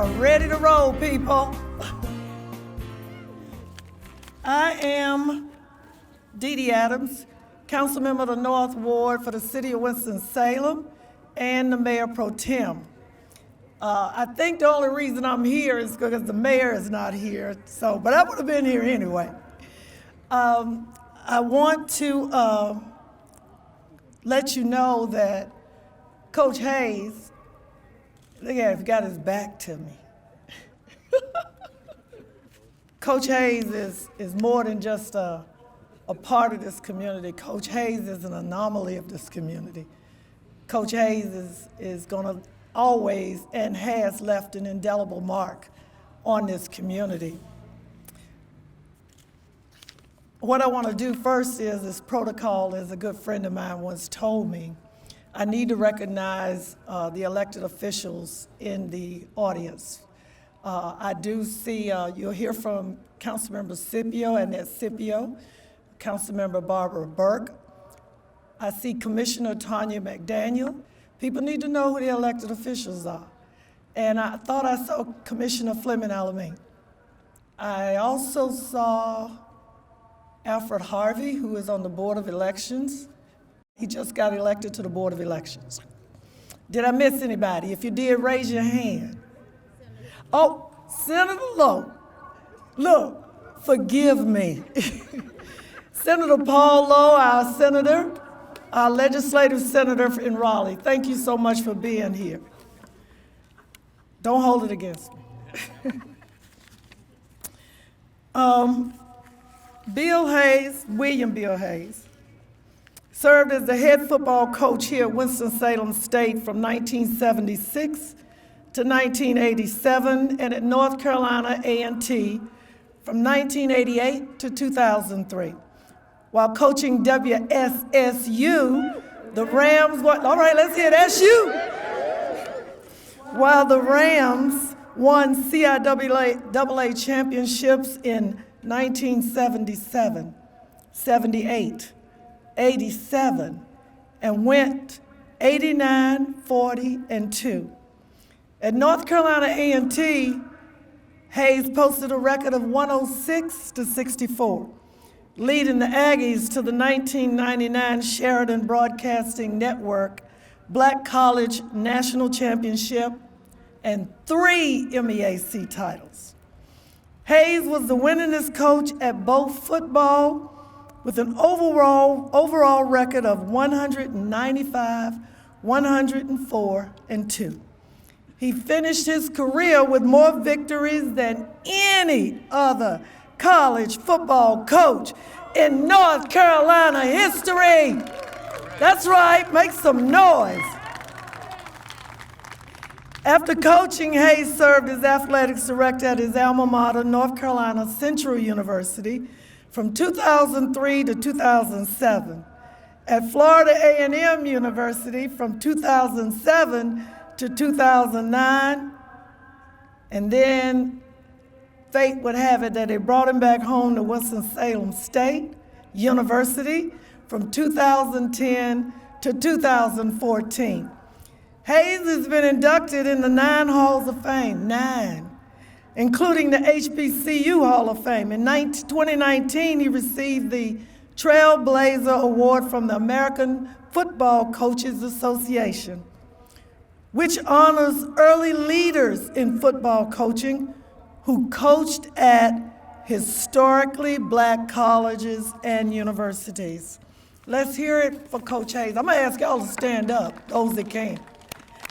are ready to roll, people. I am Dee Dee Adams, council member of the North Ward for the city of Winston-Salem and the mayor pro tem. I think the only reason I'm here is because the mayor is not here, but I would have been here anyway. I want to let you know that Coach Hayes, look at him, he got his back to me. Coach Hayes is more than just a part of this community. Coach Hayes is an anomaly of this community. Coach Hayes is gonna always and has left an indelible mark on this community. What I want to do first is this protocol, as a good friend of mine once told me, I need to recognize the elected officials in the audience. I do see, you'll hear from Councilmember Scippio, Annette Scippio, Councilmember Barbara Burke. I see Commissioner Tanya McDaniel. People need to know who the elected officials are. And I thought I saw Commissioner Fleming Alameen. I also saw Alfred Harvey, who is on the Board of Elections. He just got elected to the Board of Elections. Did I miss anybody? If you did, raise your hand. Oh, Senator Lowe. Look, forgive me. Senator Paul Lowe, our senator, our legislative senator in Raleigh. Thank you so much for being here. Don't hold it against me. William Bill Hayes, served as the head football coach here at Winston-Salem State from 1976 to 1987, and at North Carolina A&T from 1988 to 2003. While coaching WSSU, the Rams, all right, let's hear that SU. While the Rams won CIAA championships in 1977, 78, 87, and went 89, 40, and 2. At North Carolina A&T, Hayes posted a record of 106-64, leading the Aggies to the 1999 Sheridan Broadcasting Network Black College National Championship and 3 MEAC titles. Hayes was the winningest coach at both football with an overall record of 195, 104, and 2. He finished his career with more victories than any other college football coach in North Carolina history. That's right, make some noise. After coaching, Hayes served as athletics director at his alma mater, North Carolina Central University, from 2003 to 2007. At Florida A&M University from 2007 to 2009, and then fate would have it that they brought him back home to Winston-Salem State University from 2010 to 2014. Hayes has been inducted in the 9 Halls of Fame, 9, including the HBCU Hall of Fame. In 2019, he received the Trailblazer Award from the American Football Coaches Association, which honors early leaders in football coaching who coached at historically Black colleges and universities. Let's hear it for Coach Hayes. I'm gonna ask y'all to stand up, those that can,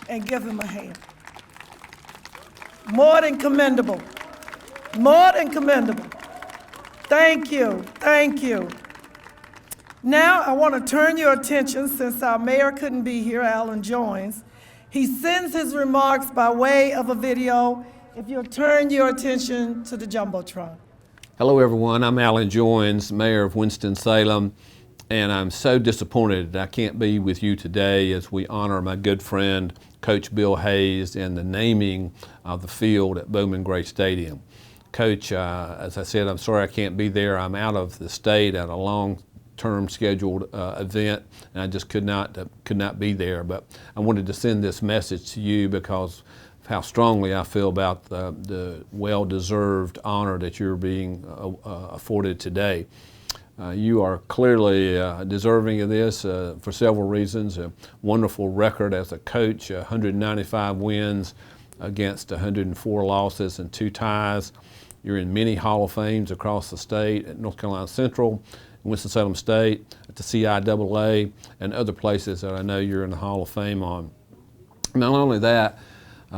and give him a hand. More than commendable. More than commendable. Thank you, thank you. Now I want to turn your attention, since our mayor couldn't be here, Alan Joins. He sends his remarks by way of a video. If you'll turn your attention to the Jumbotron. Hello everyone, I'm Alan Joins, Mayor of Winston-Salem, and I'm so disappointed that I can't be with you today as we honor my good friend, Coach Bill Hayes, and the naming of the field at Bowman Gray Stadium. Coach, as I said, I'm sorry I can't be there. I'm out of the state at a long-term scheduled event, and I just could not be there. But I wanted to send this message to you because how strongly I feel about the well-deserved honor that you're being afforded today. You are clearly deserving of this for several reasons. A wonderful record as a coach, 195 wins against 104 losses and 2 ties. You're in many Hall of Fames across the state, at North Carolina Central, Winston-Salem State, at the CIAA, and other places that I know you're in the Hall of Fame on. Not only that,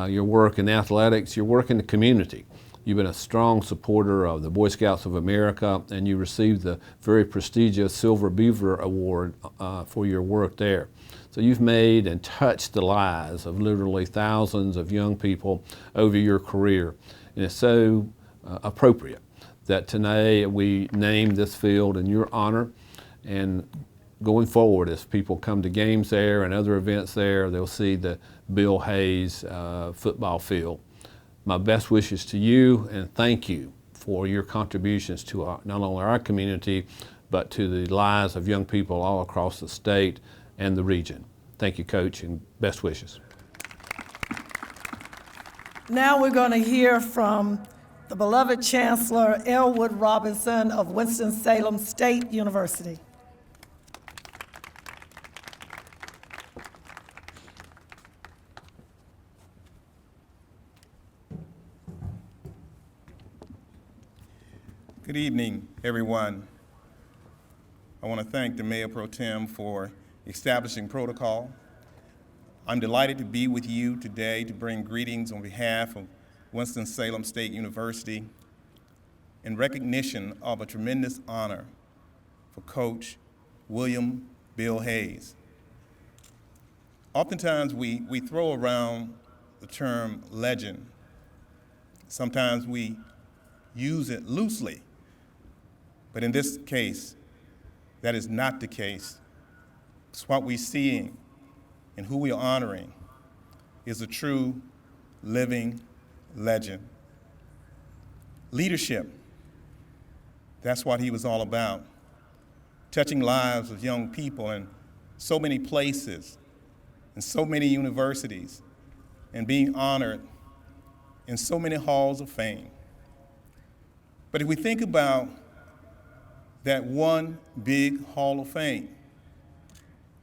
your work in athletics, your work in the community. You've been a strong supporter of the Boy Scouts of America, and you received the very prestigious Silver Beaver Award for your work there. So you've made and touched the lives of literally thousands of young people over your career. And it's so appropriate that today we name this field in your honor. And going forward, as people come to games there and other events there, they'll see the Bill Hayes football field. My best wishes to you, and thank you for your contributions to not only our community, but to the lives of young people all across the state and the region. Thank you, Coach, and best wishes. Now we're going to hear from the beloved Chancellor Elwood Robinson of Winston-Salem State University. Good evening, everyone. I want to thank the Mayor Pro Tem for establishing protocol. I'm delighted to be with you today to bring greetings on behalf of Winston-Salem State University in recognition of a tremendous honor for Coach William Bill Hayes. Oftentimes we throw around the term legend. Sometimes we use it loosely. But in this case, that is not the case. It's what we're seeing and who we are honoring is a true living legend. Leadership, that's what he was all about. Touching lives of young people in so many places, in so many universities, and being honored in so many halls of fame. But if we think about that one big hall of fame,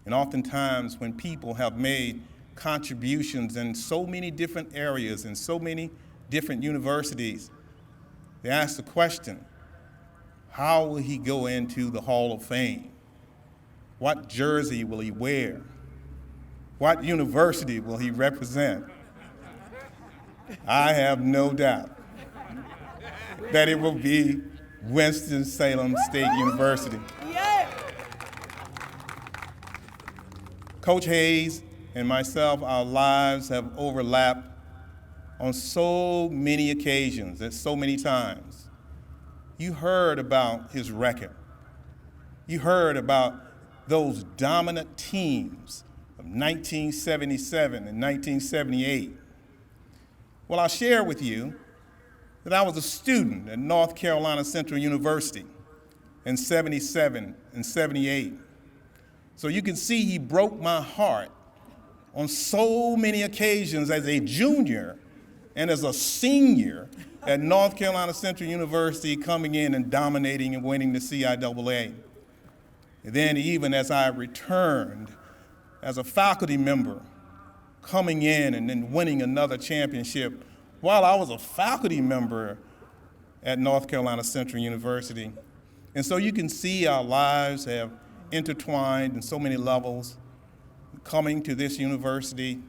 and oftentimes when people have made contributions in so many different areas, in so many different universities, they ask the question, how will he go into the Hall of Fame? What jersey will he wear? What university will he represent? I have no doubt that it will be Winston-Salem State University. Yeah. Coach Hayes and myself, our lives have overlapped on so many occasions and so many times. You heard about his record. You heard about those dominant teams of 1977 and 1978. Well, I'll share with you that I was a student at North Carolina Central University in 77 and 78. So you can see he broke my heart on so many occasions as a junior and as a senior at North Carolina Central University, coming in and dominating and winning the CIAA. And then even as I returned as a faculty member, coming in and then winning another championship while I was a faculty member at North Carolina Central University. And so you can see our lives have intertwined in so many levels, coming to this university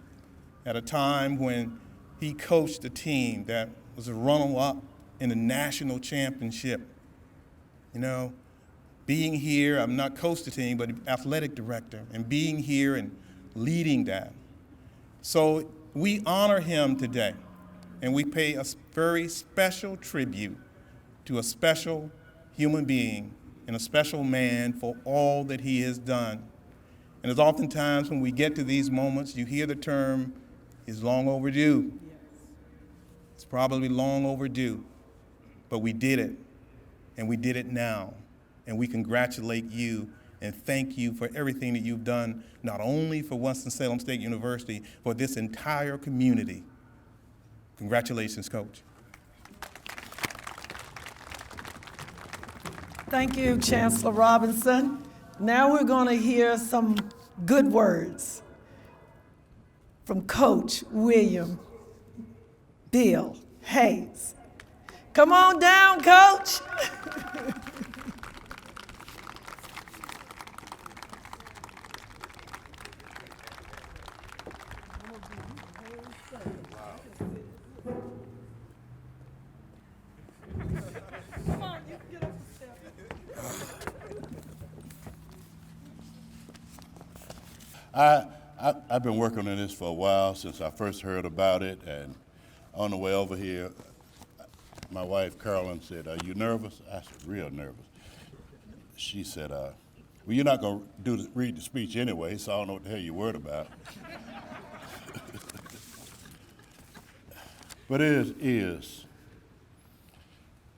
at a time when he coached a team that was a runner-up in the national championship. You know, being here, I'm not coached the team, but athletic director, and being here and leading that. So we honor him today. And we pay a very special tribute to a special human being and a special man for all that he has done. And as oftentimes when we get to these moments, you hear the term, is long overdue. Yes. It's probably long overdue, but we did it, and we did it now. And we congratulate you and thank you for everything that you've done, not only for Winston-Salem State University, but this entire community. Congratulations, Coach. Thank you, Chancellor Robinson. Now we're going to hear some good words from Coach William Bill Hayes. Come on down, Coach. I've been working on this for a while, since I first heard about it, and on the way over here, my wife Carolyn said, "Are you nervous?" I said, "Real nervous." She said, "Well, you're not going to read the speech anyway, so I don't know what the hell you're worried about." But it is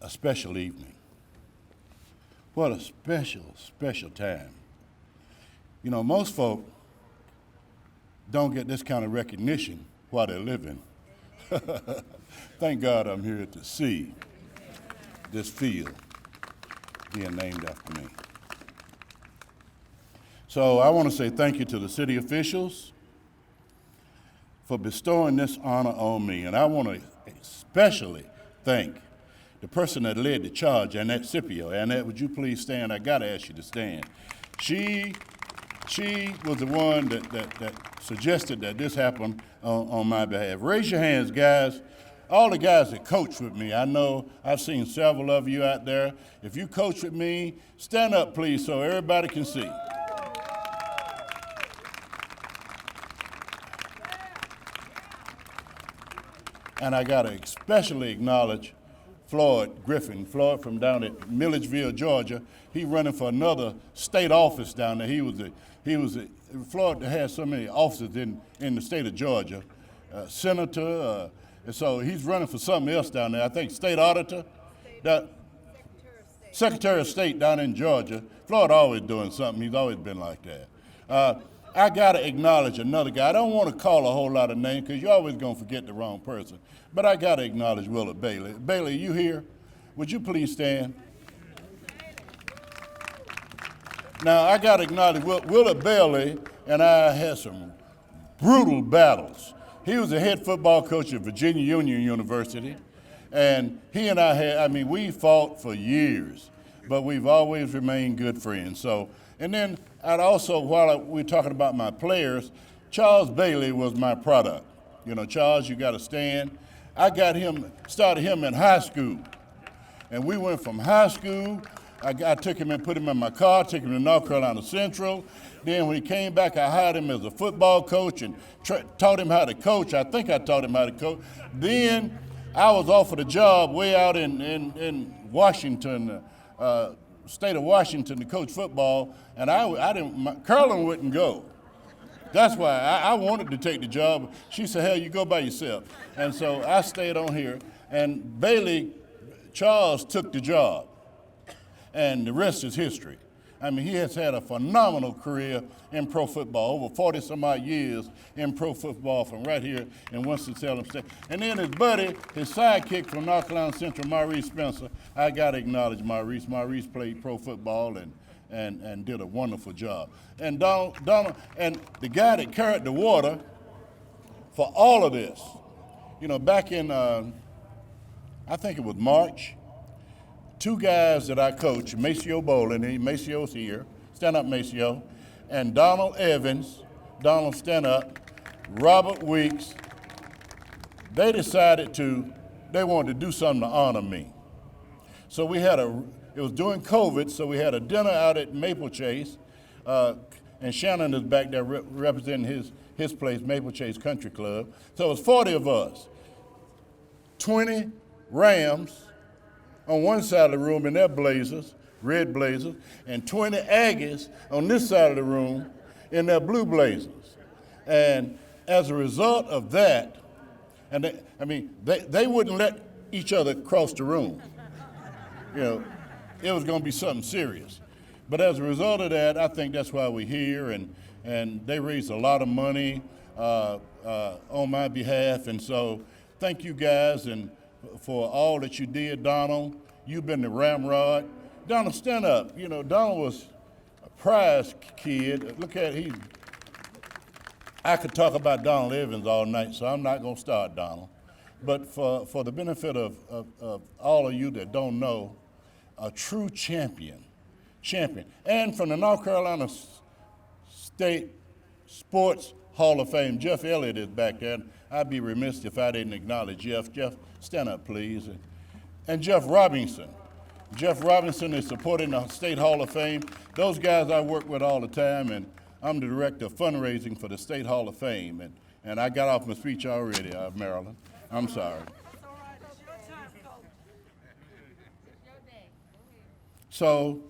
a special evening. What a special, special time. You know, most folk don't get this kind of recognition while they're living. Thank God I'm here to see this field being named after me. So I want to say thank you to the city officials for bestowing this honor on me. And I want to especially thank the person that led the charge, Annette Scippio. Annette, would you please stand? I got to ask you to stand. She was the one that suggested that this happen on my behalf. Raise your hands, guys. All the guys that coach with me. I know I've seen several of you out there. If you coach with me, stand up, please, so everybody can see. And I got to especially acknowledge Floyd Griffin. Floyd from down at Milledgeville, Georgia. He running for another state office down there. Floyd has so many offices in the state of Georgia. Senator, and so he's running for something else down there. I think state auditor. Secretary of State down in Georgia. Floyd always doing something. He's always been like that. I got to acknowledge another guy. I don't want to call a whole lot of names because you're always going to forget the wrong person. But I got to acknowledge Willard Bailey. Bailey, you here? Would you please stand? Now, I got to acknowledge Willard Bailey and I had some brutal battles. He was the head football coach at Virginia Union University. And he and we fought for years, but we've always remained good friends. So, and then I'd also, while we're talking about my players, Charles Bailey was my product. You know, Charles, you got to stand. I started him in high school. And we went from high school, I took him and put him in my car, took him to North Carolina Central. Then when he came back, I hired him as a football coach and taught him how to coach. I think I taught him how to coach. Then I was offered a job way out in Washington, state of Washington, to coach football, and Carolyn wouldn't go. That's why I wanted to take the job. She said, "Hell, you go by yourself." And so I stayed on here, and Charles took the job, and the rest is history. I mean, he has had a phenomenal career in pro football, over 40 some odd years in pro football from right here in Winston-Salem State. And then his buddy, his sidekick from North Carolina Central, Maurice Spencer, I got to acknowledge Maurice. Maurice played pro football and did a wonderful job. And Donald, and the guy that carried the water for all of this, you know, back in, I think it was March, two guys that I coach, Maseo Bolin, Maseo's here, stand up Maseo, and Donald Evans, Donald stand up, Robert Weeks, they decided they wanted to do something to honor me. So it was during COVID, so we had a dinner out at Maple Chase, and Shannon is back there representing his place, Maple Chase Country Club. So it was 40 of us, 20 Rams on one side of the room in their blazers, red blazers, and 20 Aggies on this side of the room in their blue blazers. And as a result of that, and they wouldn't let each other cross the room. You know, it was going to be something serious. But as a result of that, I think that's why we're here, and they raised a lot of money on my behalf, and so thank you guys and for all that you did, Donald. You've been the ramrod. Donald, stand up. You know, Donald was a prize kid. Look at I could talk about Donald Evans all night, so I'm not going to start, Donald. But for the benefit of all of you that don't know, a true champion. And from the North Carolina State Sports Hall of Fame, Jeff Elliott is back there. I'd be remiss if I didn't acknowledge Jeff. Jeff, stand up, please. And Jeff Robinson. Jeff Robinson is supporting the State Hall of Fame. Those guys I work with all the time, and I'm the director of fundraising for the State Hall of Fame. And I got off my speech already, Maryland. I'm sorry. So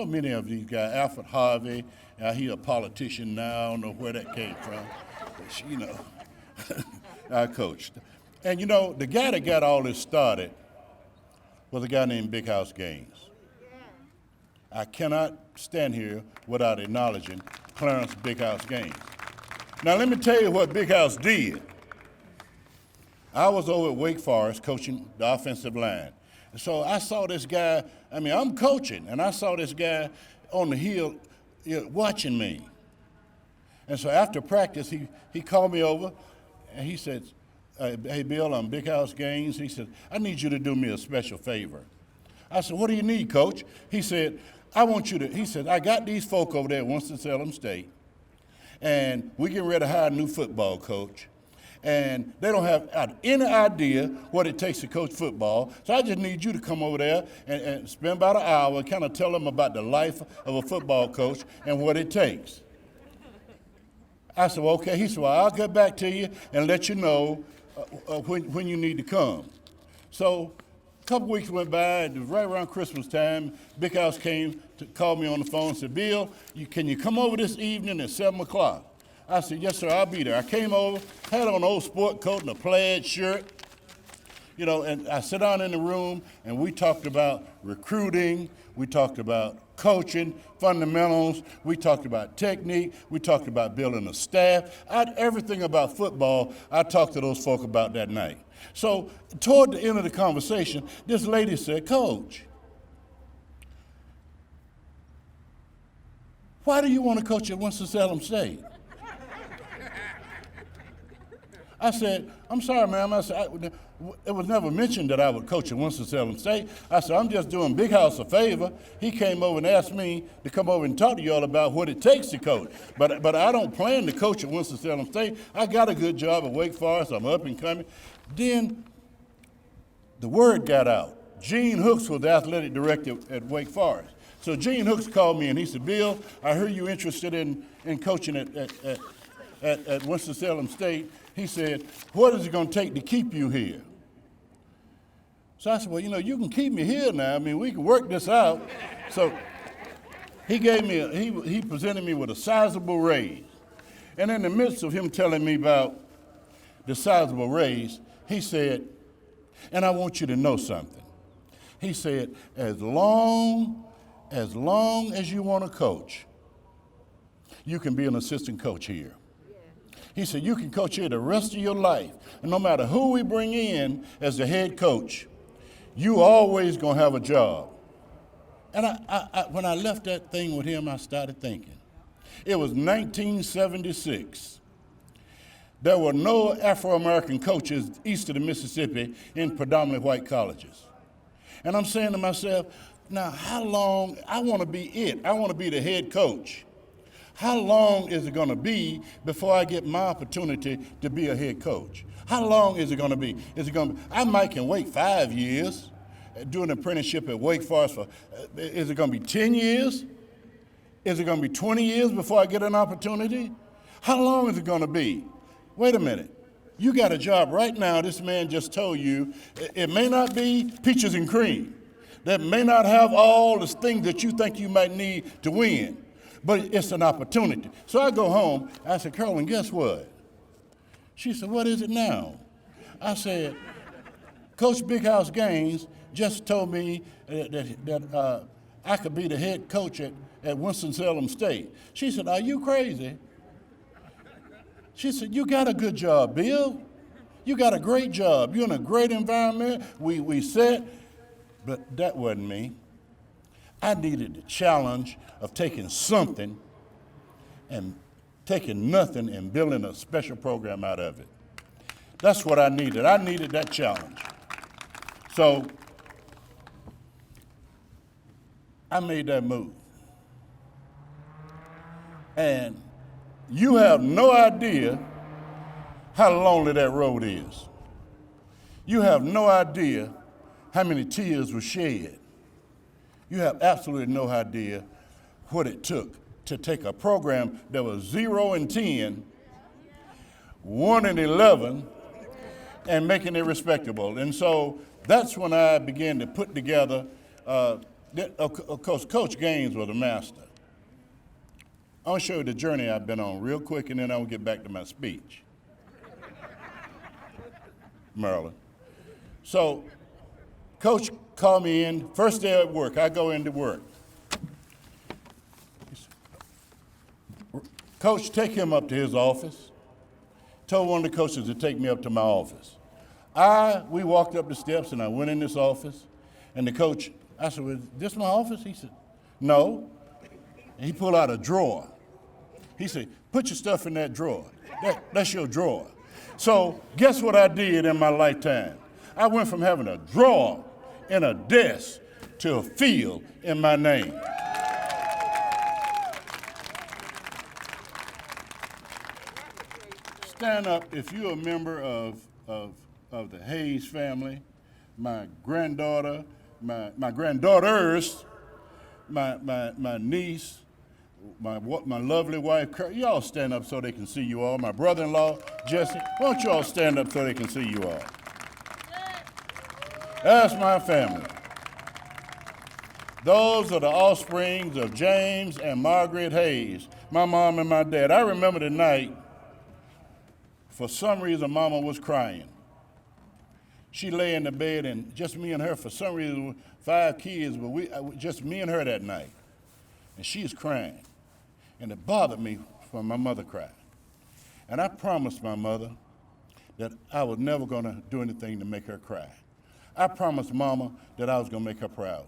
many of these guys, Alfred Harvey, he's a politician now, I don't know where that came from. But, you know, I coached. And you know, the guy that got all this started was a guy named Big House Gaines. I cannot stand here without acknowledging Clarence Big House Gaines. Now let me tell you what Big House did. I was over at Wake Forest coaching the offensive line. And so I saw this guy, I'm coaching, and I saw this guy on the hill watching me. And so after practice, he called me over, and he said, hey, Bill, I'm Big House Gaines. He said, I need you to do me a special favor. I said, what do you need, Coach? He said, I got these folk over there at Winston-Salem State, and we getting ready to hire a new football coach. And they don't have any idea what it takes to coach football. So I just need you to come over there and spend about an hour and kind of tell them about the life of a football coach and what it takes. I said, well, okay. He said, well, I'll get back to you and let you know when you need to come. So a couple weeks went by. It was right around Christmas time. Big House came to call me on the phone and said, Bill, can you come over this evening at 7 o'clock? I said, yes, sir, I'll be there. I came over, had on an old sport coat and a plaid shirt, and I sat down in the room, and we talked about recruiting, we talked about coaching, fundamentals, we talked about technique, we talked about building a staff. Everything about football, I talked to those folk about that night. So toward the end of the conversation, this lady said, Coach, why do you want to coach at Winston-Salem State? I said, I'm sorry, ma'am. I said, it was never mentioned that I would coach at Winston-Salem State. I said, I'm just doing Big House a favor. He came over and asked me to come over and talk to y'all about what it takes to coach. But I don't plan to coach at Winston-Salem State. I got a good job at Wake Forest. I'm up and coming. Then the word got out. Gene Hooks was the athletic director at Wake Forest. So Gene Hooks called me and he said, Bill, I heard you interested in coaching at Winston-Salem State. He said, what is it going to take to keep you here? So I said, well, you can keep me here now. We can work this out. So he he presented me with a sizable raise. And in the midst of him telling me about the sizable raise, he said, and I want you to know something. He said, as long as you want to coach, you can be an assistant coach here. He said, you can coach here the rest of your life. And no matter who we bring in as the head coach, you always going to have a job. And when I left that thing with him, I started thinking. It was 1976. There were no Afro-American coaches east of the Mississippi in predominantly white colleges. And I'm saying to myself, now how long, I want to be it. I want to be the head coach. How long is it going to be before I get my opportunity to be a head coach? How long is it going to be? I might can wait 5 years, do an apprenticeship at Wake Forest is it going to be 10 years? Is it going to be 20 years before I get an opportunity? How long is it going to be? Wait a minute. You got a job right now, this man just told you, it may not be peaches and cream. That may not have all the things that you think you might need to win. But it's an opportunity. So I go home. I said, Carolyn, guess what? She said, what is it now? I said, Coach Big House Gaines just told me that I could be the head coach at Winston-Salem State. She said, are you crazy? She said, you got a good job, Bill. You got a great job. You're in a great environment. We set, but that wasn't me. I needed the challenge of taking something and taking nothing and building a special program out of it. That's what I needed. I needed that challenge. So I made that move. And you have no idea how lonely that road is. You have no idea how many tears were shed. You have absolutely no idea what it took to take a program that was 0 and 10, 1 and 11, and making it respectable. And so that's when I began to put together, of course, Coach Gaines was a master. I'll show you the journey I've been on real quick, and then I'll get back to my speech. Maryland. So Coach called me in, first day at work, I go into work. Coach, take him up to his office. Told one of the coaches to take me up to my office. We walked up the steps and I went in this office, and the coach, I said, "Is this my office?" He said, "No." And he pulled out a drawer. He said, "Put your stuff in that drawer. That's your drawer." So guess what I did in my lifetime? I went from having a drawer and a desk to a field in my name. Stand up if you're a member of the Hayes family, my granddaughter, my granddaughters, my niece, my lovely wife, y'all stand up so they can see you all. My brother-in-law, Jesse, why don't you all stand up so they can see you all? That's my family. Those are the offsprings of James and Margaret Hayes, my mom and my dad. I remember the night, for some reason, Mama was crying. She lay in the bed, and just me and her, for some reason, 5 kids, but just me and her that night. And she's crying. And it bothered me when my mother cried. And I promised my mother that I was never going to do anything to make her cry. I promised Mama that I was going to make her proud.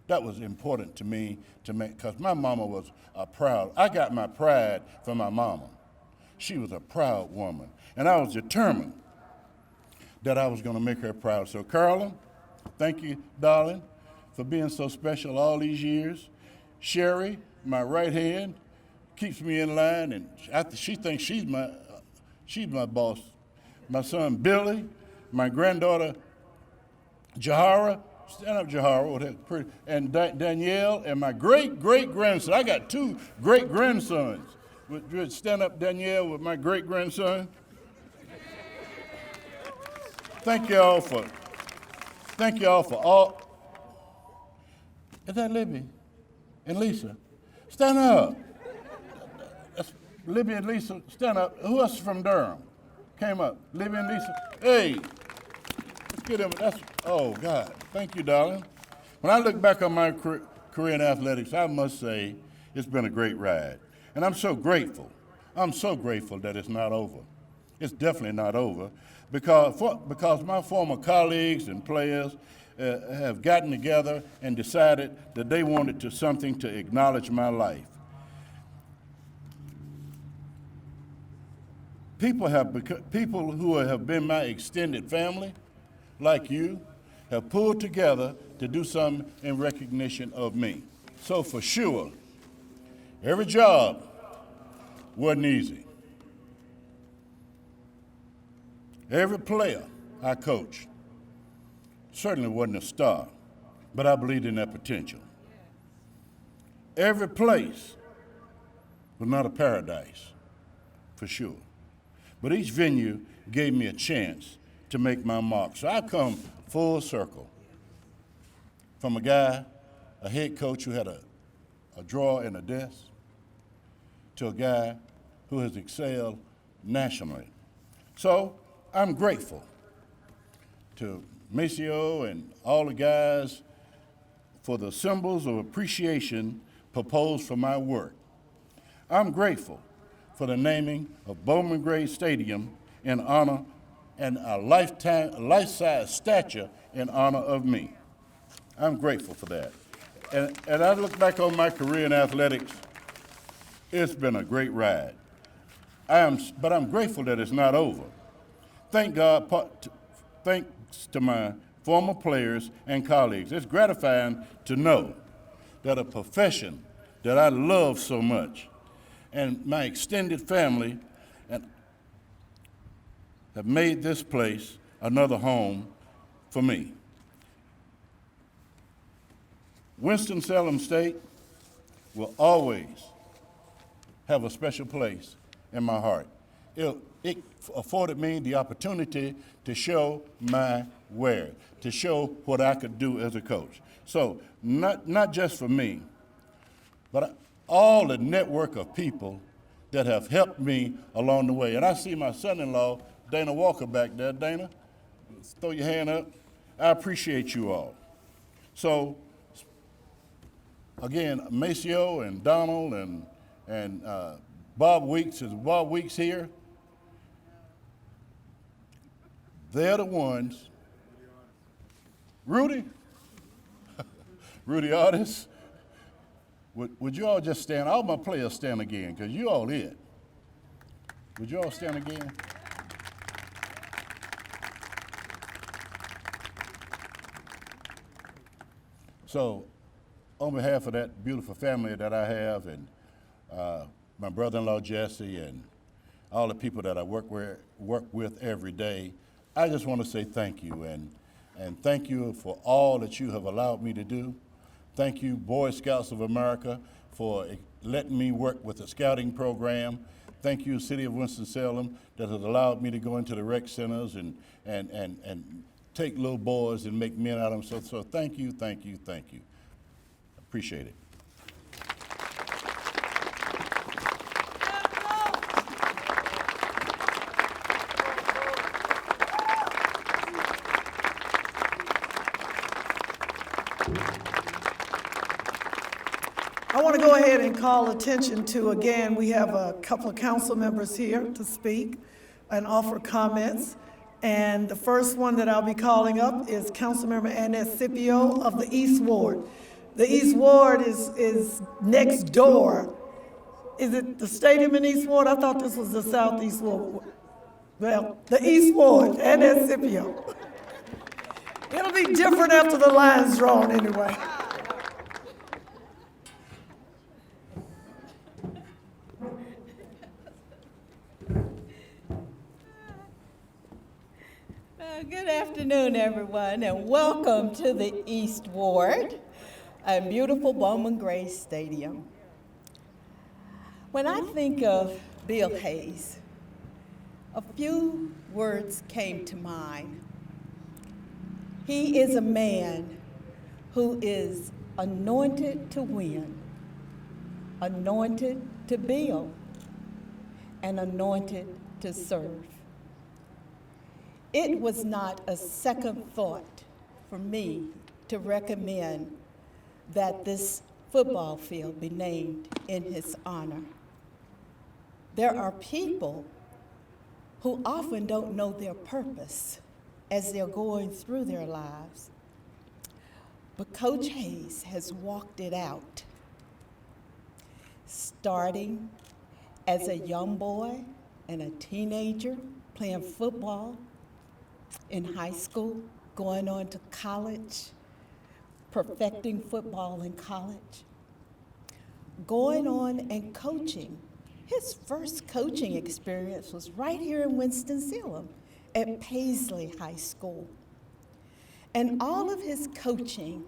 That was important to me to make, because my mama was proud. I got my pride from my mama. She was a proud woman. And I was determined that I was going to make her proud. So, Carolyn, thank you, darling, for being so special all these years. Sherry, my right hand, keeps me in line, and she thinks she's my boss. My son, Billy, my granddaughter, Jahara, stand up, Jahara, and Danielle, and my great-great-grandson. I got 2 great-grandsons. Stand up, Danielle, with my great-grandson. Thank y'all for all. Is that Libby and Lisa? Stand up. That's Libby and Lisa, stand up. Who else is from Durham? Came up. Libby and Lisa. Hey, let's get them. Oh, God. Thank you, darling. When I look back on my career in athletics, I must say it's been a great ride. And I'm so grateful. I'm so grateful that it's not over. It's definitely not over because my former colleagues and players have gotten together and decided that they wanted something to acknowledge my life. People who have been my extended family, like you, have pulled together to do something in recognition of me. So for sure, every job wasn't easy. Every player I coached certainly wasn't a star, but I believed in that potential. Every place was not a paradise, for sure. But each venue gave me a chance to make my mark. So I come full circle from a guy, a head coach who had a drawer and a desk, to a guy who has excelled nationally. So I'm grateful to Maseo and all the guys for the symbols of appreciation proposed for my work. I'm grateful for the naming of Bowman Stadium in honor and a life-size statue in honor of me. I'm grateful for that. And I look back on my career in athletics, it's been a great ride. But I'm grateful that it's not over. Thank God, thanks to my former players and colleagues. It's gratifying to know that a profession that I love so much and my extended family have made this place another home for me. Winston-Salem State will always have a special place in my heart. It afforded me the opportunity to show my wares, to show what I could do as a coach. So not just for me, but all the network of people that have helped me along the way. And I see my son-in-law, Dana Walker, back there. Dana, throw your hand up. I appreciate you all. So again, Maseo and Donald and Bob Weeks, is Bob Weeks here? They're the ones. Rudy? Rudy Artis? Would you all just stand? All my players stand again, because you all it. Would you all stand again? So, on behalf of that beautiful family that I have, and my brother-in-law Jesse, and all the people that I work with every day, I just want to say thank you, and thank you for all that you have allowed me to do. Thank you, Boy Scouts of America, for letting me work with the scouting program. Thank you, City of Winston-Salem, that has allowed me to go into the rec centers and take little boys and make men out of them. So thank you, thank you, thank you. Appreciate it. I want to go ahead and call attention to, again, we have a couple of council members here to speak and offer comments. And the first one that I'll be calling up is Councilmember Annette Scippio of the East Ward. The East Ward is next door. Is it the stadium in East Ward? I thought this was the Southeast Ward. Well, the East Ward, Annette Scippio. It'll be different after the line's drawn anyway. Good afternoon, everyone, and welcome to the East Ward, a beautiful Bowman Gray Stadium. When I think of Bill Hayes, a few words came to mind. He is a man who is anointed to win, anointed to build, and anointed to serve. It was not a second thought for me to recommend that this football field be named in his honor. There are people who often don't know their purpose as they're going through their lives. But Coach Hayes has walked it out, starting as a young boy and a teenager playing football in high school, going on to college, perfecting football in college, going on and coaching. His first coaching experience was right here in Winston-Salem at Paisley High School. And all of his coaching,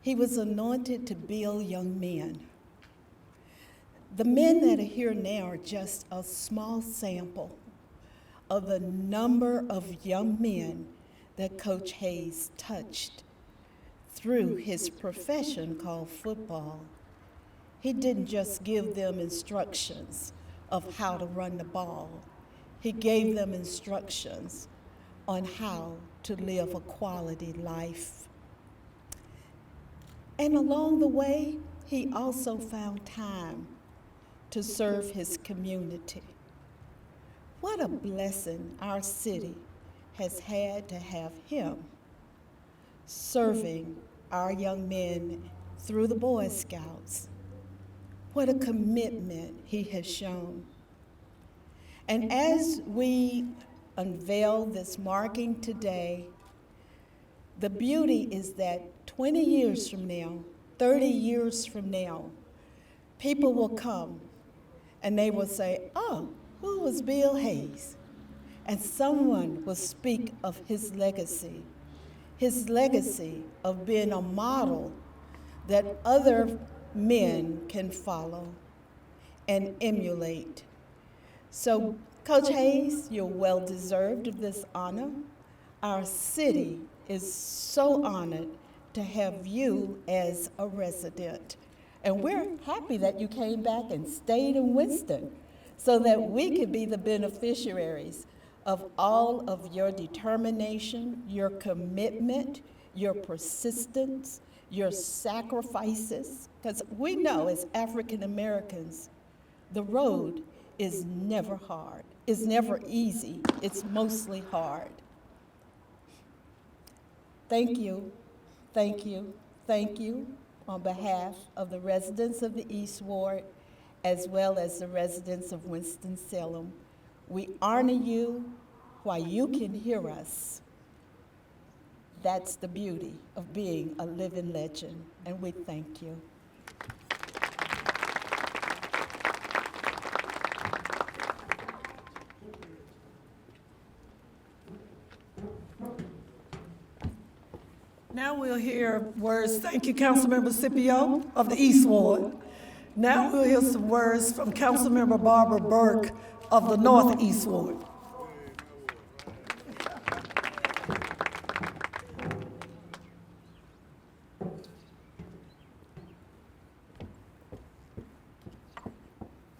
he was anointed to build young men. The men that are here now are just a small sample of the number of young men that Coach Hayes touched through his profession called football. He didn't just give them instructions of how to run the ball. He gave them instructions on how to live a quality life. And along the way, he also found time to serve his community. What a blessing our city has had to have him serving our young men through the Boy Scouts. What a commitment he has shown. And as we unveil this marking today, the beauty is that 20 years from now, 30 years from now, people will come and they will say, oh, who was Bill Hayes? And someone will speak of his legacy of being a model that other men can follow and emulate. So, Coach Hayes, you're well deserved of this honor. Our city is so honored to have you as a resident. And we're happy that you came back and stayed in Winston so that we could be the beneficiaries of all of your determination, your commitment, your persistence, your sacrifices. Because we know as African Americans, the road is never hard. It's never easy. It's mostly hard. Thank you, thank you, thank you on behalf of the residents of the East Ward, as well as the residents of Winston-Salem. We honor you while you can hear us. That's the beauty of being a living legend, and we thank you. Now we'll hear words. Thank you, Councilmember Scippio of the East Ward. Now we'll hear some words from Councilmember Barbara Burke of the Northeast Ward.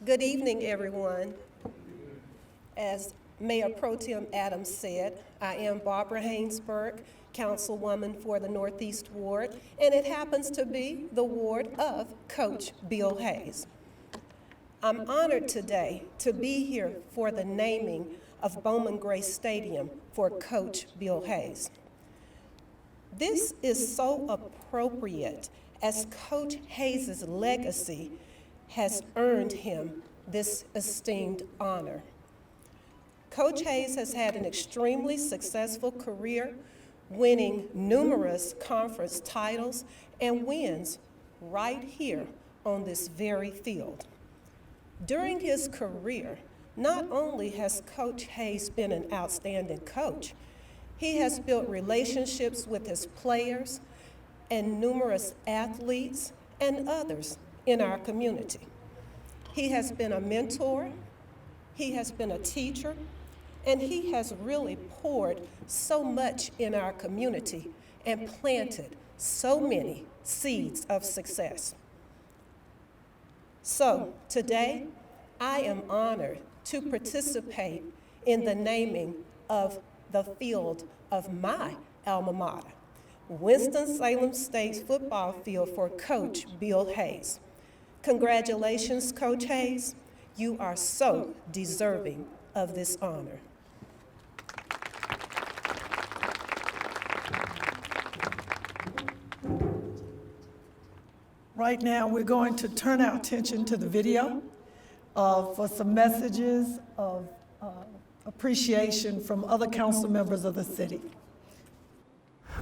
Good evening, everyone. As Mayor Pro Tem Adams said, I am Barbara Haynes Burke, Councilwoman for the Northeast Ward, and it happens to be the ward of Coach Bill Hayes. I'm honored today to be here for the naming of Bowman Grace Stadium for Coach Bill Hayes. This is so appropriate as Coach Hayes' legacy has earned him this esteemed honor. Coach Hayes has had an extremely successful career, winning numerous conference titles and wins right here on this very field. During his career, not only has Coach Hayes been an outstanding coach, he has built relationships with his players and numerous athletes and others in our community. He has been a mentor, he has been a teacher, and he has really poured so much in our community and planted so many seeds of success. So today, I am honored to participate in the naming of the field of my alma mater, Winston-Salem State's football field for Coach Bill Hayes. Congratulations, Coach Hayes. You are so deserving of this honor. Right now, we're going to turn our attention to the video for some messages of appreciation from other council members of the city.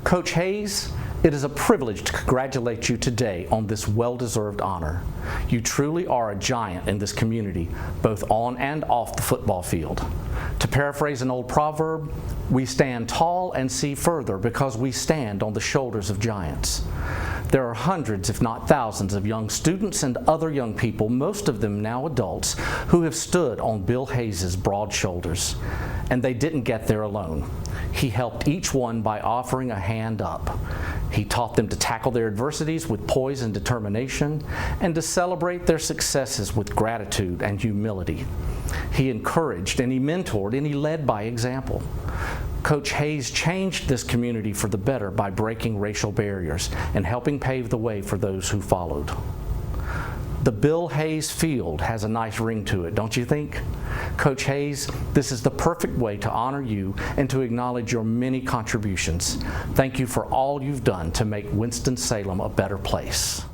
Coach Hayes, it is a privilege to congratulate you today on this well-deserved honor. You truly are a giant in this community, both on and off the football field. To paraphrase an old proverb, we stand tall and see further because we stand on the shoulders of giants. There are hundreds, if not thousands, of young students and other young people, most of them now adults, who have stood on Bill Hayes' broad shoulders. And they didn't get there alone. He helped each one by offering a hand up. He taught them to tackle their adversities with poise and determination, and to celebrate their successes with gratitude and humility. He encouraged and he mentored and he led by example. Coach Hayes changed this community for the better by breaking racial barriers and helping pave the way for those who followed. The Bill Hayes Field has a nice ring to it, don't you think? Coach Hayes, this is the perfect way to honor you and to acknowledge your many contributions. Thank you for all you've done to make Winston-Salem a better place.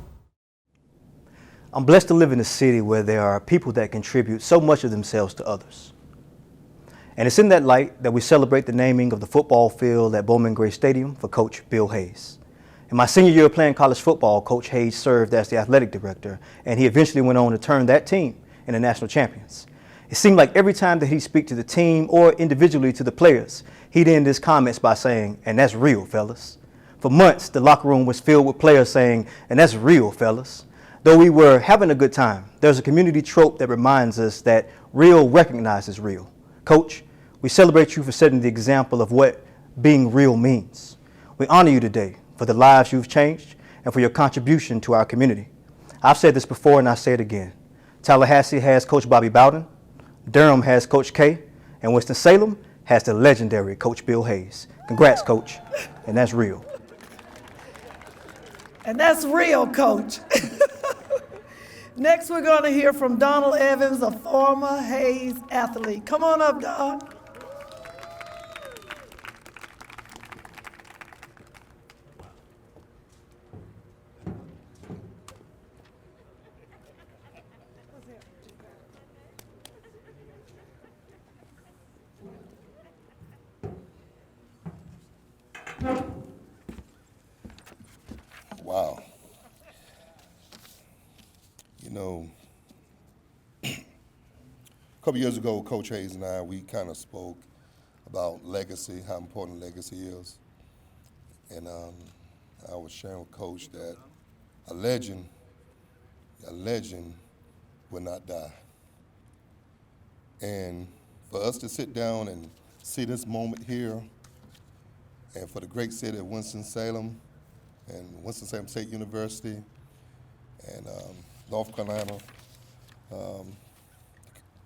I'm blessed to live in a city where there are people that contribute so much of themselves to others. And it's in that light that we celebrate the naming of the football field at Bowman Gray Stadium for Coach Bill Hayes. In my senior year of playing college football, Coach Hayes served as the athletic director, and he eventually went on to turn that team into national champions. It seemed like every time that he'd speak to the team or individually to the players, he'd end his comments by saying, "And that's real, fellas." For months, the locker room was filled with players saying, "And that's real, fellas." Though we were having a good time, there's a community trope that reminds us that real recognizes real. Coach, we celebrate you for setting the example of what being real means. We honor you today for the lives you've changed and for your contribution to our community. I've said this before and I say it again. Tallahassee has Coach Bobby Bowden, Durham has Coach K, and Winston-Salem has the legendary Coach Bill Hayes. Congrats, Coach, and that's real. And that's real, Coach. Next, we're going to hear from Donald Evans, a former Hayes athlete. Come on up, Don. Wow. You know, a couple years ago, Coach Hayes and I, we kind of spoke about legacy, how important legacy is. And I was sharing with Coach that a legend will not die. And for us to sit down and see this moment here, and for the great city of Winston-Salem and Winston-Salem State University and North Carolina,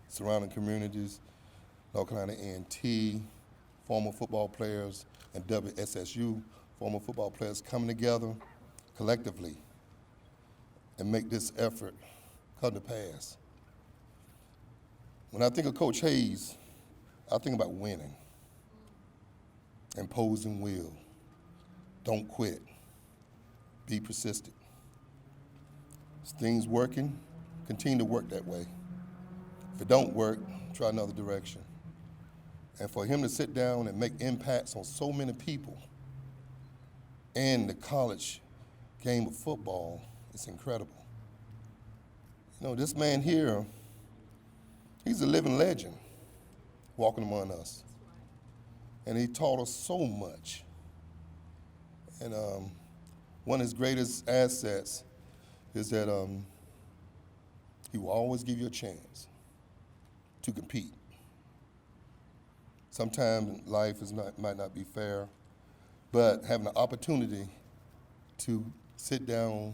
surrounding communities, North Carolina A&T, former football players, and WSSU, former football players coming together collectively and make this effort come to pass. When I think of Coach Hayes, I think about winning, imposing will, don't quit, be persistent. If things working, continue to work that way. If it don't work, try another direction. And for him to sit down and make impacts on so many people in the college game of football, it's incredible. You know, this man here, he's a living legend walking among us. And he taught us so much. And one of his greatest assets is that he will always give you a chance to compete. Sometimes life might not be fair, but having the opportunity to sit down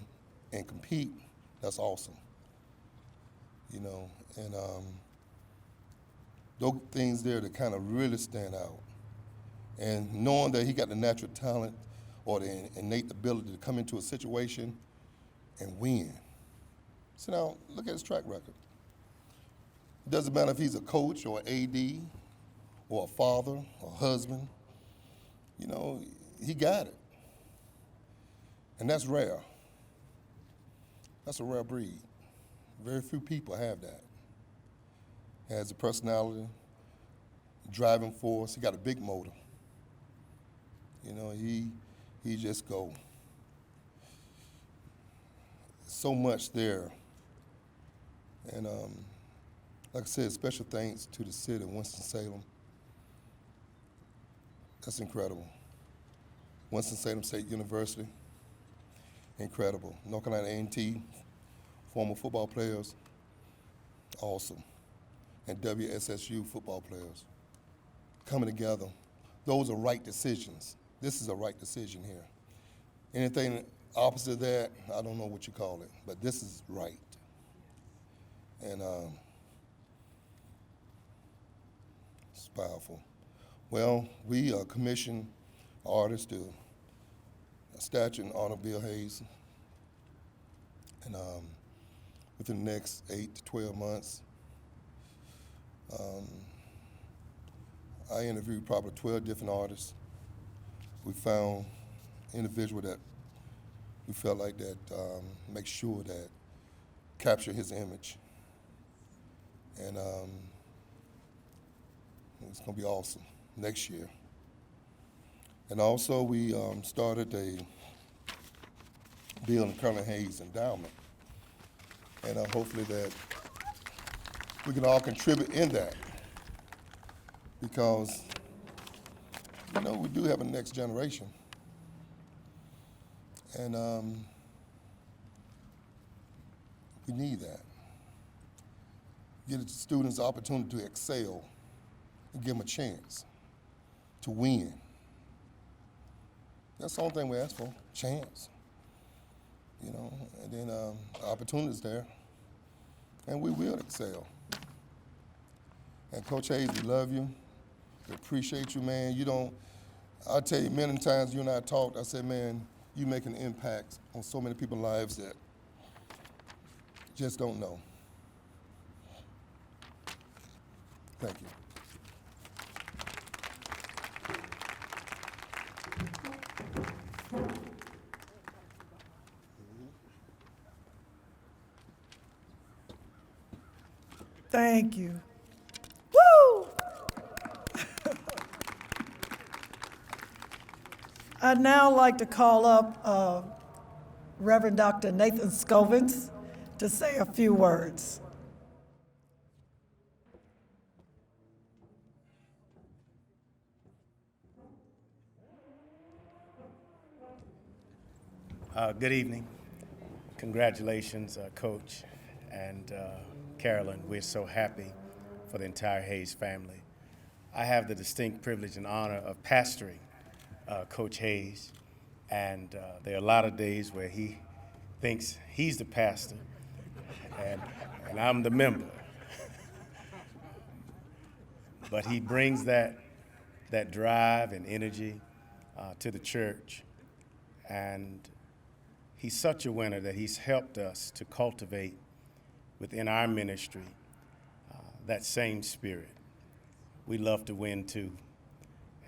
and compete, that's awesome. You know, and those things there that kind of really stand out. And knowing that he got the natural talent or the innate ability to come into a situation and win. So now, look at his track record. It doesn't matter if he's a coach or an AD or a father or a husband. You know, he got it. And that's rare. That's a rare breed. Very few people have that. He has a personality, driving force. He got a big motor. You know, he just go. So much there. And like I said, special thanks to the city of Winston-Salem. That's incredible. Winston-Salem State University, incredible. North Carolina A&T, former football players, awesome. And WSSU football players coming together. Those are right decisions. This is a right decision here. Anything opposite of that, I don't know what you call it, but this is right. And it's powerful. Well, we commissioned Artis to a statue in honor of Bill Hayes. And we're going to have a within the next 8 to 12 months. I interviewed probably 12 different artists. We found an individual that we felt like that make sure that capture his image. And it's gonna be awesome next year. And also we started a Bill and Colonel Hayes endowment. And hopefully that we can all contribute in that, because you know we do have a next generation. And we need that. Give the students the opportunity to excel and give them a chance to win. That's the only thing we ask for, chance. You know, and then the opportunity's there, and we will excel. And Coach Hayes, we love you. We appreciate you, man. I'll tell you, many times you and I talked, I said, man, you make an impact on so many people's lives that just don't know. Thank you. Thank you. Woo! I'd now like to call up Reverend Dr. Nathan Scovens to say a few words. Good evening. Congratulations, Coach and Carolyn. We're so happy for the entire Hayes family. I have the distinct privilege and honor of pastoring Coach Hayes, and there are a lot of days where he thinks he's the pastor and I'm the member. But he brings that drive and energy to the church, and he's such a winner that he's helped us to cultivate within our ministry that same spirit. We love to win too,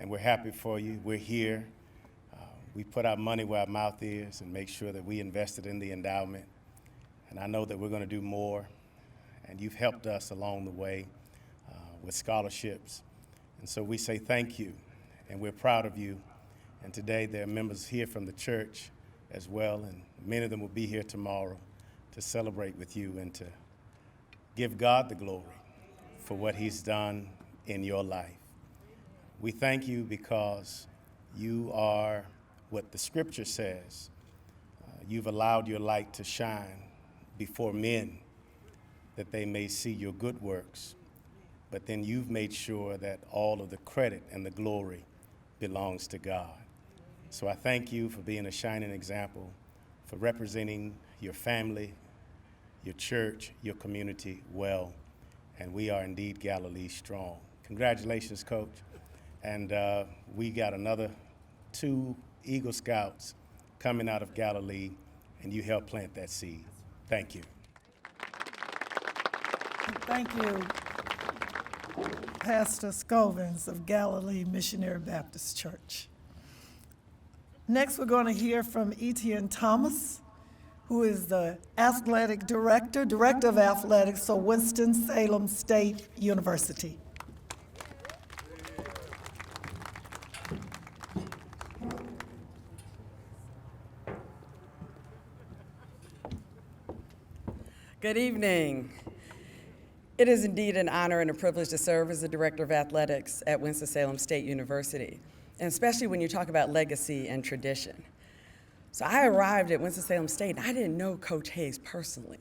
and we're happy for you. We're here. We put our money where our mouth is and make sure that we invested in the endowment, and I know that we're going to do more, and you've helped us along the way with scholarships, and so we say thank you, and we're proud of you. And today there are members here from the church as well, and many of them will be here tomorrow to celebrate with you and to give God the glory for what he's done in your life. We thank you because you are what the scripture says. You've allowed your light to shine before men that they may see your good works, but then you've made sure that all of the credit and the glory belongs to God. So I thank you for being a shining example, for representing your family, your church, your community well, and we are indeed Galilee strong. Congratulations, Coach. And we got another 2 Eagle Scouts coming out of Galilee, and you helped plant that seed. Thank you. Thank you, Pastor Scovens of Galilee Missionary Baptist Church. Next, we're going to hear from Etienne Thomas, who is the Athletic Director of Athletics for Winston-Salem State University. Good evening. It is indeed an honor and a privilege to serve as the Director of Athletics at Winston-Salem State University, and especially when you talk about legacy and tradition. So I arrived at Winston-Salem State, and I didn't know Coach Hayes personally.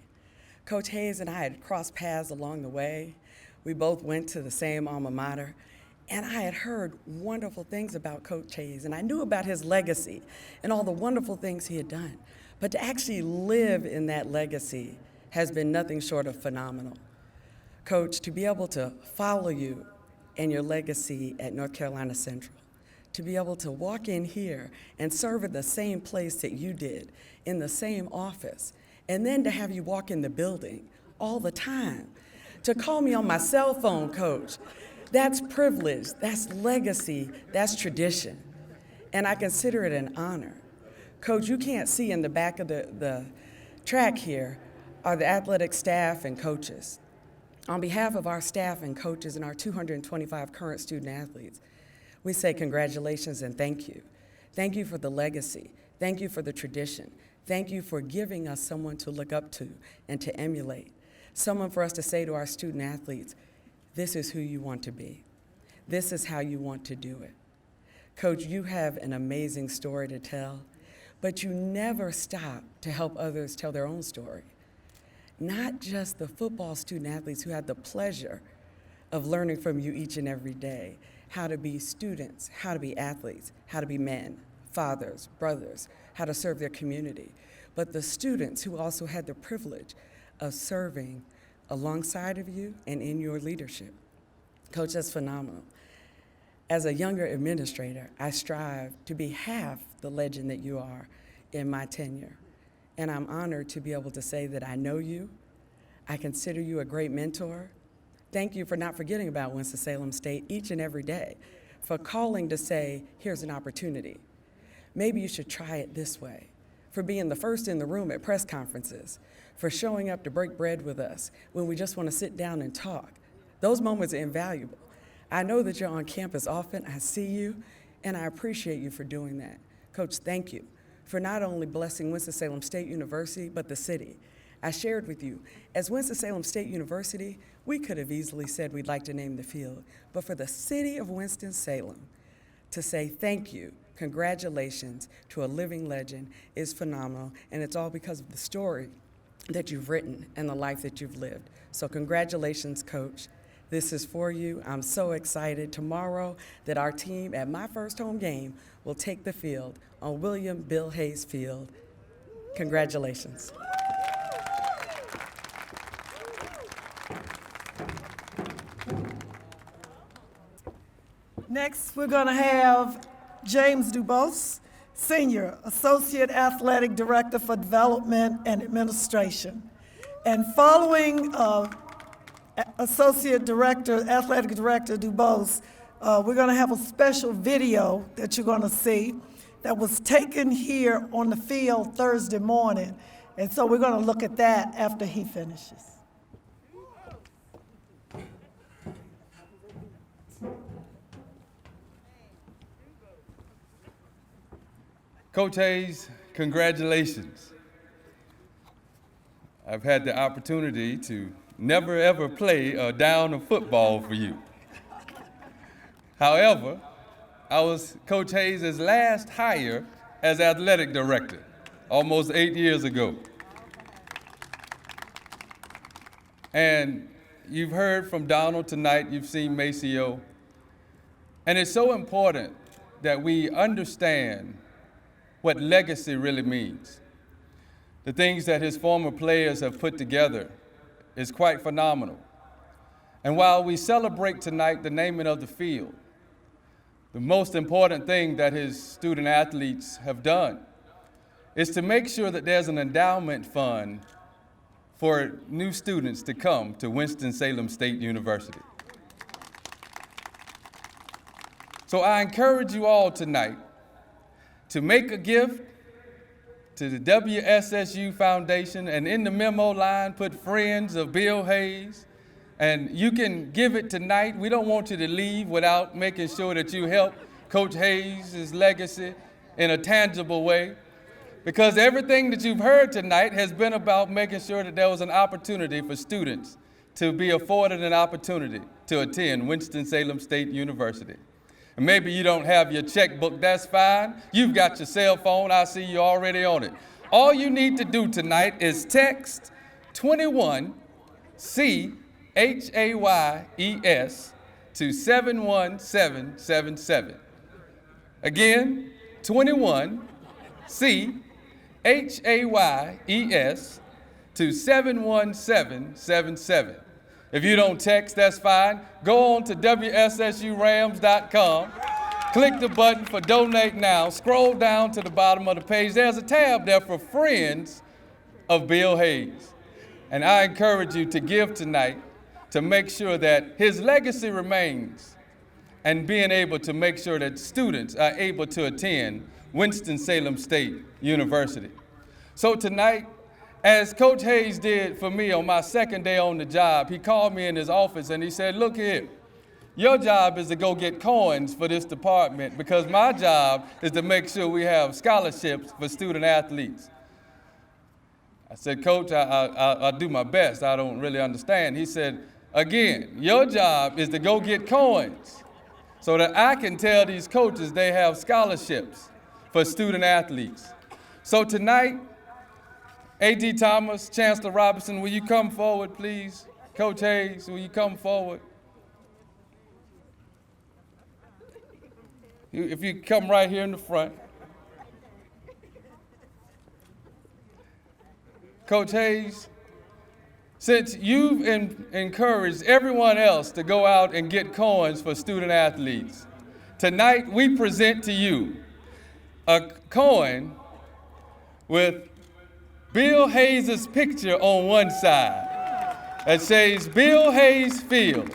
Coach Hayes and I had crossed paths along the way. We both went to the same alma mater, and I had heard wonderful things about Coach Hayes, and I knew about his legacy and all the wonderful things he had done. But to actually live in that legacy has been nothing short of phenomenal. Coach, to be able to follow you and your legacy at North Carolina Central, to be able to walk in here and serve in the same place that you did, in the same office, And then to have you walk in the building all the time, to call me on my cell phone, Coach, that's privilege, that's legacy, that's tradition. And I consider it an honor. Coach, you can't see in the back of the track here are the athletic staff and coaches. On behalf of our staff and coaches and our 225 current student athletes, we say congratulations and thank you. Thank you for the legacy. Thank you for the tradition. Thank you for giving us someone to look up to and to emulate. Someone for us to say to our student athletes, this is who you want to be. This is how you want to do it. Coach, you have an amazing story to tell, but you never stop to help others tell their own story. Not just the football student athletes who had the pleasure of learning from you each and every day, how to be students, how to be athletes, how to be men, fathers, brothers, how to serve their community, but the students who also had the privilege of serving alongside of you and in your leadership. Coach, that's phenomenal. As a younger administrator, I strive to be half the legend that you are in my tenure. And I'm honored to be able to say that I know you. I consider you a great mentor. Thank you for not forgetting about Winston-Salem State each and every day, for calling to say, here's an opportunity. Maybe you should try it this way, for being the first in the room at press conferences, for showing up to break bread with us when we just want to sit down and talk. Those moments are invaluable. I know that you're on campus often. I see you, and I appreciate you for doing that. Coach, thank you for not only blessing Winston-Salem State University, but the city. I shared with you, as Winston-Salem State University, we could have easily said we'd like to name the field, but for the city of Winston-Salem to say thank you, congratulations to a living legend is phenomenal, and it's all because of the story that you've written and the life that you've lived. So congratulations, Coach. This is for you. I'm so excited tomorrow that our team at my first home game will take the field on William Bill Hayes Field. Congratulations. Next, we're going to have James DuBose, Senior Associate Athletic Director for Development and Administration. And following Associate Director, Athletic Director DuBose, we're going to have a special video that you're going to see that was taken here on the field Thursday morning. And so we're going to look at that after he finishes. Coach Hayes, congratulations. I've had the opportunity to never ever play a down of football for you. However, I was Coach Hayes' last hire as athletic director, almost 8 years ago. And you've heard from Donald tonight, you've seen Maseo. And it's so important that we understand what legacy really means. The things that his former players have put together is quite phenomenal. And while we celebrate tonight the naming of the field, the most important thing that his student athletes have done is to make sure that there's an endowment fund for new students to come to Winston-Salem State University. So I encourage you all tonight to make a gift to the WSSU Foundation, and in the memo line, put friends of Bill Hayes, and you can give it tonight. We don't want you to leave without making sure that you help Coach Hayes' legacy in a tangible way, because everything that you've heard tonight has been about making sure that there was an opportunity for students to be afforded an opportunity to attend Winston-Salem State University. And maybe you don't have your checkbook, that's fine. You've got your cell phone, I see you already on it. All you need to do tonight is text 21-CHAYES to 71777. Again, 21-CHAYES to 71777. If you don't text, that's fine. Go on to WSSURams.com, click the button for Donate Now, scroll down to the bottom of the page. There's a tab there for friends of Bill Hayes. And I encourage you to give tonight to make sure that his legacy remains and being able to make sure that students are able to attend Winston-Salem State University. So tonight, as Coach Hayes did for me on my second day on the job, he called me in his office and he said, look here, your job is to go get coins for this department because my job is to make sure we have scholarships for student athletes. I said, Coach, I'll do my best. I don't really understand. He said, again, your job is to go get coins so that I can tell these coaches they have scholarships for student athletes. So tonight, A.D. Thomas, Chancellor Robinson, will you come forward, please? Coach Hayes, will you come forward? If you come right here in the front. Coach Hayes, since you've encouraged everyone else to go out and get coins for student athletes, tonight we present to you a coin with Bill Hayes' picture on one side that says Bill Hayes Field,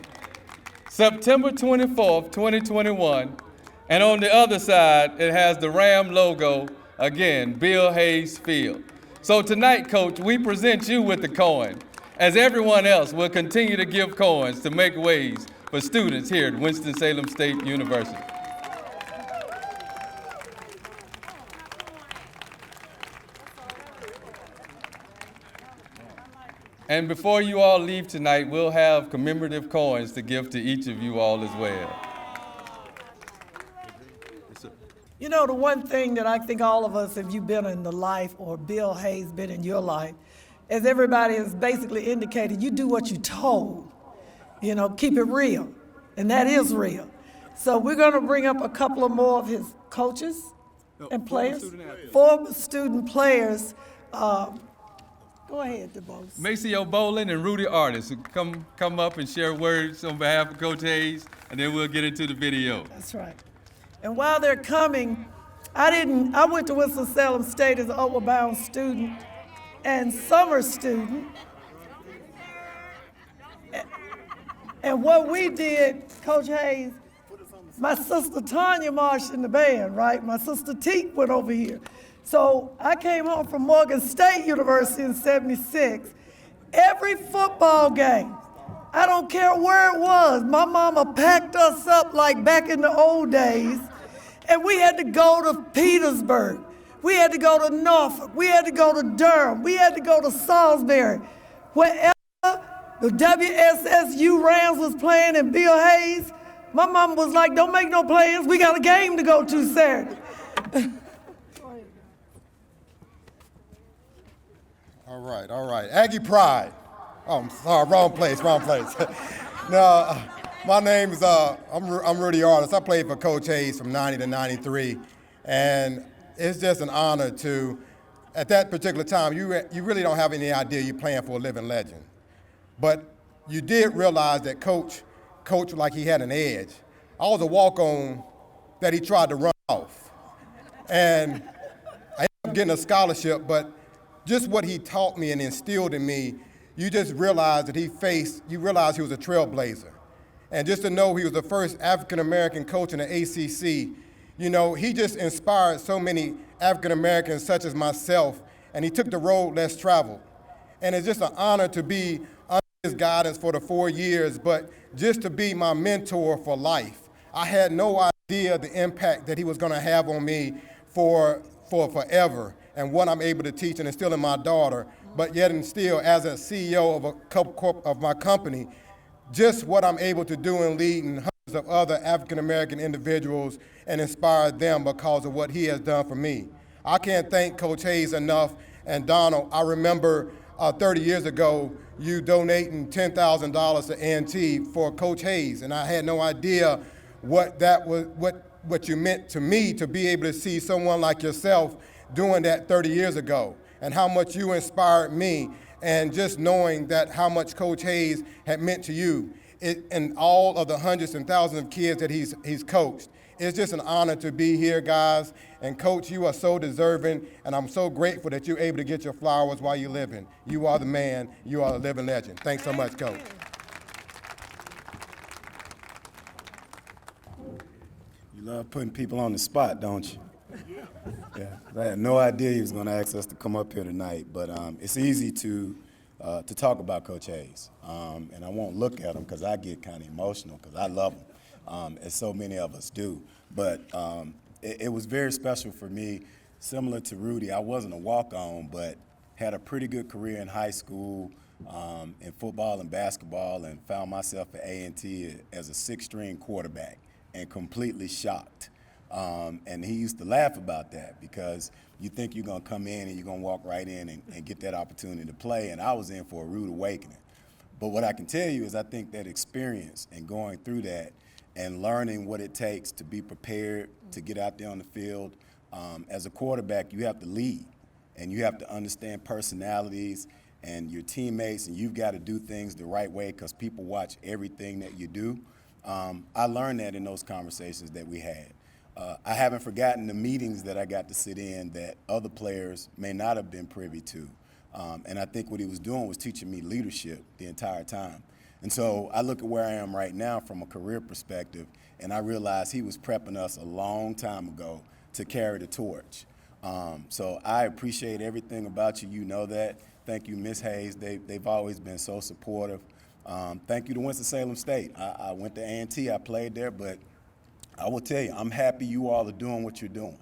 September 24th, 2021. And on the other side, it has the Ram logo, again, Bill Hayes Field. So tonight, Coach, we present you with the coin, as everyone else will continue to give coins to make ways for students here at Winston-Salem State University. And before you all leave tonight, we'll have commemorative coins to give to each of you all as well. You know, the one thing that I think all of us, if you've been in the life or Bill Hayes been in your life, as everybody has basically indicated, you do what you're told. You know, keep it real. And that is real. So we're going to bring up a couple of more of his coaches and players. Former student players. Go ahead, DuBose. Maseo, Bolin, and Rudy Artis who come up and share words on behalf of Coach Hayes, and then we'll get into the video. That's right. And while they're coming, I went to Winston-Salem State as an Outward-bound student and summer student. And what we did, Coach Hayes, my sister Tanya marched in the band, right? My sister Teek went over here. So I came home from Morgan State University in '76. Every football game, I don't care where it was, my mama packed us up like back in the old days, and we had to go to Petersburg. We had to go to Norfolk. We had to go to Durham. We had to go to Salisbury. Wherever the WSSU Rams was playing and Bill Hayes, my mama was like, don't make no plans. We got a game to go to Saturday. All right. Aggie Pride. Oh, I'm sorry, wrong place. No, my name is, I'm Rudy Artis. I played for Coach Hayes from 90 to 93, and it's just an honor to, at that particular time, you really don't have any idea you're playing for a living legend. But you did realize that Coach like he had an edge. I was a walk-on that he tried to run off. And I ended up getting a scholarship, but just what he taught me and instilled in me, you just realize that you realize he was a trailblazer. And just to know he was the first African-American coach in the ACC, you know, he just inspired so many African-Americans such as myself, and he took the road less traveled. And it's just an honor to be under his guidance for the 4 years, but just to be my mentor for life. I had no idea the impact that he was gonna have on me for forever, and what I'm able to teach and instill in my daughter, but yet and still, as a CEO of my company, just what I'm able to do in leading hundreds of other African-American individuals and inspire them because of what he has done for me. I can't thank Coach Hayes enough. And Donald, I remember 30 years ago, you donating $10,000 to A&T for Coach Hayes, and I had no idea what that was, what you meant to me to be able to see someone like yourself doing that 30 years ago, and how much you inspired me, and just knowing that how much Coach Hayes had meant to you, and all of the hundreds and thousands of kids that he's coached. It's just an honor to be here, guys. And Coach, you are so deserving, and I'm so grateful that you're able to get your flowers while you're living. You are the man. You are a living legend. Thanks so much, Coach. You love putting people on the spot, don't you? Yeah, I had no idea he was going to ask us to come up here tonight, but it's easy to talk about Coach Hayes. And I won't look at him because I get kind of emotional because I love him, as so many of us do. But it was very special for me. Similar to Rudy, I wasn't a walk-on, but had a pretty good career in high school in football and basketball, and found myself at A&T as a sixth-string quarterback and completely shocked. And he used to laugh about that because you think you're going to come in and you're going to walk right in and get that opportunity to play, and I was in for a rude awakening. But what I can tell you is I think that experience and going through that and learning what it takes to be prepared to get out there on the field, as a quarterback, you have to lead, and you have to understand personalities and your teammates, and you've got to do things the right way because people watch everything that you do. I learned that in those conversations that we had. I haven't forgotten the meetings that I got to sit in that other players may not have been privy to. And I think what he was doing was teaching me leadership the entire time. And so I look at where I am right now from a career perspective, and I realize he was prepping us a long time ago to carry the torch. So I appreciate everything about you. You know that. Thank you, Ms. Hayes. They've always been so supportive. Thank you to Winston-Salem State. I went to A&T, I played there, but I will tell you, I'm happy you all are doing what you're doing.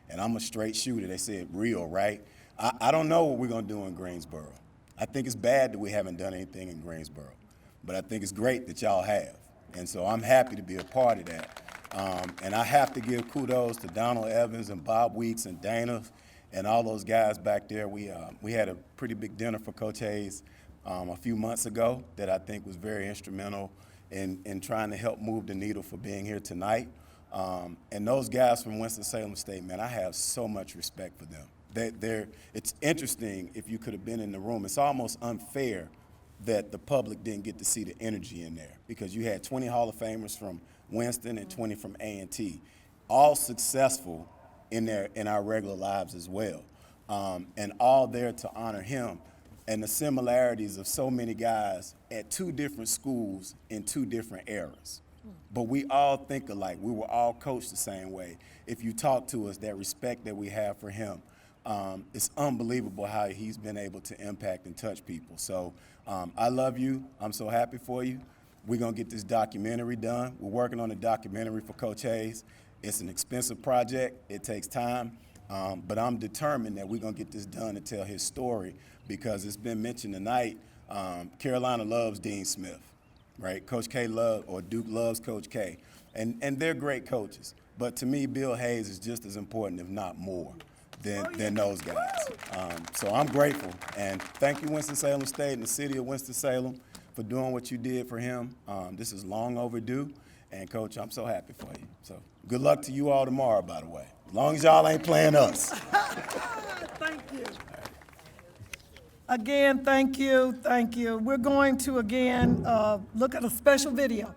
And I'm a straight shooter. They said real, right? I don't know what we're going to do in Greensboro. I think it's bad that we haven't done anything in Greensboro. But I think it's great that y'all have. And so I'm happy to be a part of that. And I have to give kudos to Donald Evans and Bob Weeks and Dana and all those guys back there. We had a pretty big dinner for Coach Hayes a few months ago that I think was very instrumental in trying to help move the needle for being here tonight. And those guys from Winston-Salem State, man, I have so much respect for them. It's interesting, if you could have been in the room, it's almost unfair that the public didn't get to see the energy in there because you had 20 Hall of Famers from Winston and 20 from A&T, all successful in our regular lives as well, and all there to honor him and the similarities of so many guys at two different schools in two different eras. But we all think alike. We were all coached the same way. If you talk to us, that respect that we have for him, it's unbelievable how he's been able to impact and touch people. So I love you. I'm so happy for you. We're going to get this documentary done. We're working on a documentary for Coach Hayes. It's an expensive project. It takes time. But I'm determined that we're going to get this done to tell his story because it's been mentioned tonight. Carolina loves Dean Smith, right? Coach K Duke loves Coach K. And they're great coaches. But to me, Bill Hayes is just as important, if not more, than those guys. So I'm grateful. And thank you, Winston-Salem State and the city of Winston-Salem for doing what you did for him. This is long overdue. And, Coach, I'm so happy for you. So good luck to you all tomorrow, by the way. As long as y'all ain't playing us. Thank you. Again, thank you, thank you. We're going to, again, look at a special video.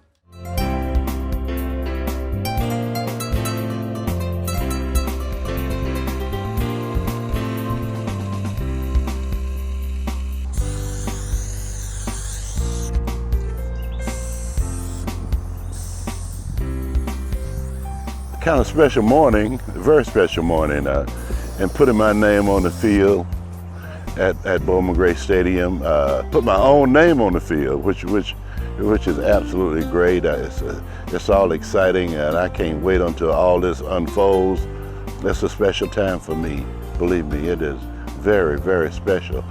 Kind of special morning, very special morning, and putting my name on the field at Bowman Gray Stadium. Put my own name on the field, which is absolutely great. It's all exciting, and I can't wait until all this unfolds. It's a special time for me. Believe me, it is very, very special.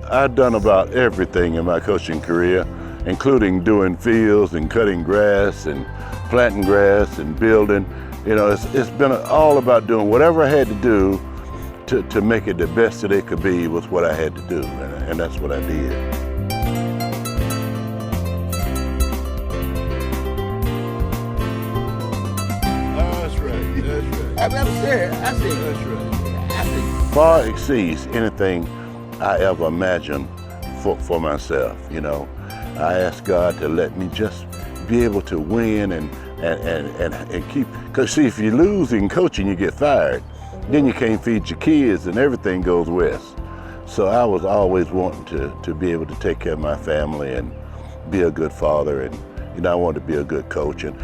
I've done about everything in my coaching career, including doing fields and cutting grass and planting grass and building. You know, it's been all about doing whatever I had to do to make it the best that it could be was what I had to do, and that's what I did. Oh, that's right, that's right. I'm serious, I see. That's right. I see. far exceeds anything I ever imagined for myself, you know. I ask God to let me just be able to win and keep, because see, if you lose in coaching, you get fired. Then you can't feed your kids and everything goes west. So I was always wanting to be able to take care of my family and be a good father, and you know, I wanted to be a good coach. And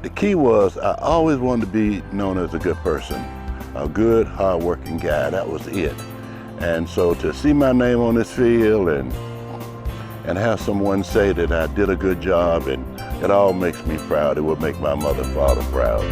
the key was I always wanted to be known as a good person, a good, hard-working guy. That was it. And so to see my name on this field and have someone say that I did a good job, and it all makes me proud. It would make my mother and father proud.